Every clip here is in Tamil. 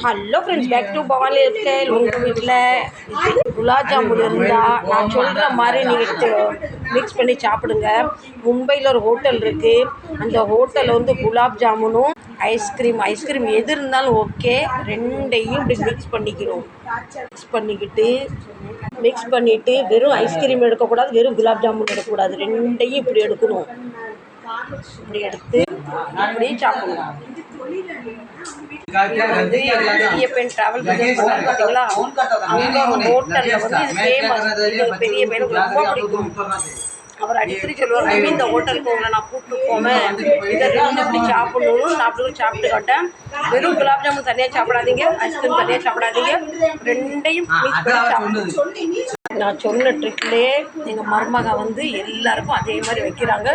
Hello friends, back to Bhavani lifestyle. உங்கள் வீட்டில் குலாப் ஜாமுன் இருந்தால் நான் சொல்கிற மாதிரி நீங்கள் மிக்ஸ் பண்ணி சாப்பிடுங்க. மும்பையில் ஒரு ஹோட்டல் இருக்குது. அந்த ஹோட்டலில் வந்து குலாப் ஜாமுனும் ஐஸ்கிரீம் எது இருந்தாலும் ஓகே, ரெண்டையும் இப்படி மிக்ஸ் பண்ணிக்கணும். மிக்ஸ் பண்ணிவிட்டு வெறும் ஐஸ்கிரீம் எடுக்கக்கூடாது, வெறும் குலாப் ஜாமுன் எடுக்கக்கூடாது, ரெண்டையும் இப்படி எடுக்கணும். இப்படி எடுத்து இப்படியே சாப்பிடணும். வந்து பெரிய பெண் ட்ராவல் பார்த்தீங்களா, அங்கே ஹோட்டலில் வந்து இது ஃபேமஸ். இது பெரிய பையனுக்கு ரொம்ப பிடிக்கும். அவர் அடிக்கடி சொல்லுவார், மம்மி இந்த ஹோட்டலுக்கு உங்களை நான் கூப்பிட்டு போவேன், இதை ரெண்டு இப்படி சாப்பிட்டு காட்டேன். வெறும் குலாப் ஜாமுன் தனியாக சாப்பிடாதீங்க, ஐஸ்கிரீம் தனியாக சாப்பிடாதீங்க, ரெண்டையும் மிக்ஸ் பண்ணி சாப்பிடுங்க. நான் சொன்ன ட்ரிக்லேயே எங்கள் மருமக வந்து எல்லாருக்கும் அதே மாதிரி வைக்கிறாங்க.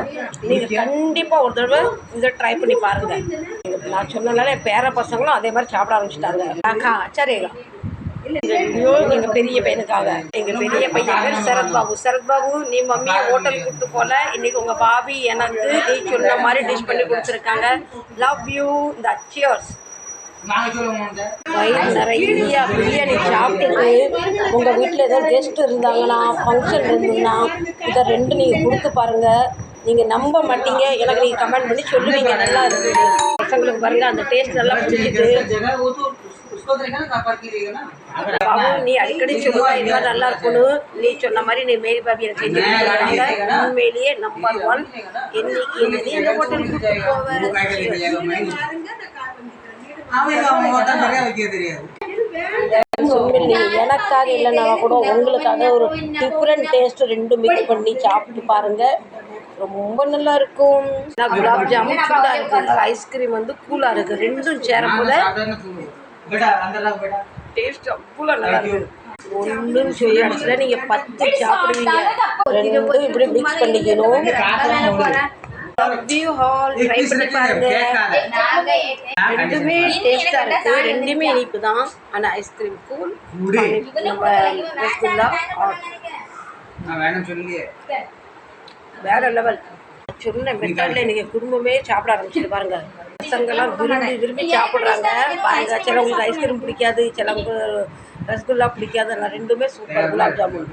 நீங்கள் கண்டிப்பாக ஒரு தடவை இதை ட்ரை பண்ணி பாருங்கள். நான் சொன்னனால என் பேர பசங்களும் அதே மாதிரி சாப்பிட ஆரம்பிச்சிட்டாங்க. அக்கா சரியா வீடியோ எங்கள் பெரிய பையனுக்காக. எங்கள் பெரிய பையன் பேர் சரத்பாபு. நீ மம்மியை ஹோட்டலுக்கு கூப்பிட்டு போல, இன்றைக்கி உங்கள் பாபி எனக்கு நீ சொன்ன மாதிரி டிஷ் பண்ணி கொடுத்துருக்காங்க. Love you. இந்த அச்சியர்ஸ். வயிறு நிறைய பிரியாணி சாப்பிட்டுட்டு உங்கள் வீட்டில் ஏதாவது கெஸ்ட் இருந்தாங்கன்னா, ஃபங்க்ஷன் இருந்ததுன்னா, இதை ரெண்டு நீங்கள் கொடுத்து பாருங்கள். நீங்கள் நம்ப மாட்டீங்க, எனக்கு நீங்கள் கமெண்ட் பண்ணி சொல்லுவீங்க நல்லா இருக்குது. பசங்களுக்கு பாருங்கள், அந்த டேஸ்ட் நல்லா பிடிச்சிட்டு. நீ அடிக்கடி சொல்லுவா இது மாதிரி நல்லா இருக்கணும். நீ சொன்ன மாதிரி நீ மேரி பாபி எனக்கு செஞ்சு கொடுக்குறாங்க. உண்மையிலேயே நம்பர் 1. இன்னைக்கு நீ அந்த ஹோட்டலுக்கு போவேன். எனக்காக இல்லைனா கூட உங்களுக்காக ஒரு டிஃப்ரெண்ட் டேஸ்ட் ரெண்டு மிக்ஸ் பண்ணி சாப்பிட்டு பாருங்கள், ரொம்ப நல்லா இருக்கும். குலாப் ஜாமுன் சூடாக இருக்குது, ஐஸ்கிரீம் வந்து கூலாக இருக்குது, ரெண்டும் சேரும்போது டேஸ்ட் அவ்வளோ நல்லா இருக்குது. ஒன்றுன்னு சொல்ல இடத்துல நீங்கள் 10 சாப்பிடுவீங்க. ரெண்டும் இப்படி மிக்ஸ் பண்ணிக்கணும். ட்ரை பண்ணி பாருங்க. ரெண்டுமே டேஸ்டாக இருக்குது, ரெண்டுமே இனிப்பு தான். ஆனால் ஐஸ்கிரீம் கூல், நம்ம ரசகுல்லா வேற லெவல். சொன்ன மெத்தடில் இன்றைக்கி குடும்பமே சாப்பிட ஆரம்பிச்சுட்டு பாருங்கள். பசங்கள்லாம் விரும்பி சாப்பிட்றாங்க பாருங்கள். சிலவங்களுக்கு ஐஸ்கிரீம் பிடிக்காது, சிலவங்களுக்கு ரசகுல்லா பிடிக்காது. ஆனால் ரெண்டுமே சூப்பர் குலாப் ஜாமுன்.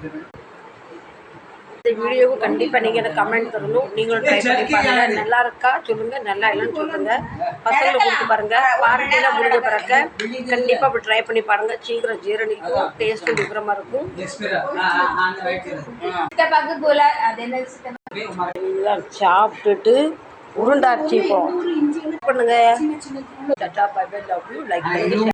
இந்த வீடியோவுக்கு கண்டிப்பாக நீங்கள் எனக்கு கமெண்ட் தரணும். நீங்களும் ட்ரை பண்ணி பாருங்கள். நல்லா இருக்கா சொல்லுங்கள், நல்லா இல்லைன்னு சொல்லுங்கள். பசங்களை கொடுத்து பாருங்கள். பார்ட்டியில் முடிஞ்ச பிறகு கண்டிப்பாக அப்படி ட்ரை பண்ணி பாருங்கள். சீக்கிரம் ஜீரணிக்கும், டேஸ்ட்டும் டிஃப்ரெண்டாக இருக்கும். இதெல்லாம் சாப்பிட்டுட்டு உருண்டாச்சு இப்போ பண்ணுங்க. Tata bye bye, love you. Like பண்ணி